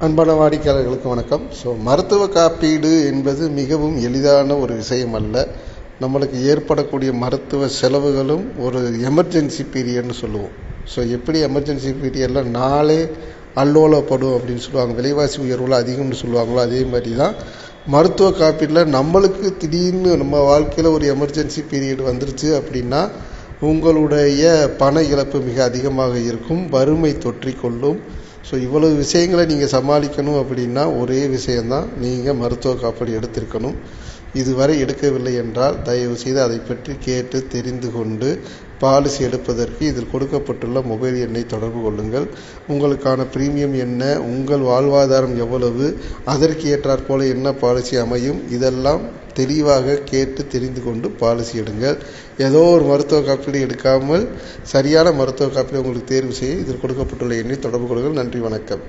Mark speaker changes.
Speaker 1: அன்பான வாடிக்கையாளர்களுக்கு வணக்கம். மருத்துவ காப்பீடு என்பது மிகவும் எளிதான ஒரு விஷயம் அல்ல. நம்மளுக்கு ஏற்படக்கூடிய மருத்துவ செலவுகளும் ஒரு எமர்ஜென்சி பீரியட்னு சொல்லுவோம். எப்படி எமர்ஜென்சி பீரியடில் நாளே அல்லோலப்படும் அப்படின்னு சொல்லுவாங்க, விலைவாசி உயர்வுல அதிகம்னு சொல்லுவாங்களோ அதே மாதிரி தான் மருத்துவ காப்பீடில் நம்மளுக்கு திடீர்னு நம்ம வாழ்க்கையில் ஒரு எமர்ஜென்சி பீரியட் வந்துருச்சு அப்படின்னா உங்களுடைய பண இழப்பு மிக அதிகமாக இருக்கும், வறுமை தொற்றிக்கொள்ளும். இவ்வளவு விஷயங்களை நீங்கள் சமாளிக்கணும் அப்படின்னா ஒரே விஷயந்தான், நீங்கள் மருத்துவ காப்பீடு எடுத்திருக்கணும். இதுவரை எடுக்கவில்லை என்றால் தயவு செய்து அதை பற்றி கேட்டு தெரிந்து கொண்டு பாலிசி எடுப்பதற்கு இதில் கொடுக்கப்பட்டுள்ள மொபைல் எண்ணை தொடர்பு கொள்ளுங்கள். உங்களுக்கான பிரீமியம் என்ன, உங்கள் வாழ்வாதாரம் எவ்வளவு, அதற்கு ஏற்றாற் போல என்ன பாலிசி அமையும், இதெல்லாம் தெளிவாக கேட்டு தெரிந்து கொண்டு பாலிசி எடுங்கள். ஏதோ ஒரு மருத்துவ காப்பீடு எடுக்காமல் சரியான மருத்துவ காப்பீடு உங்களுக்கு தேர்வு செய்ய இதில் கொடுக்கப்பட்டுள்ள எண்ணை தொடர்பு கொள்ளுங்கள். நன்றி, வணக்கம்.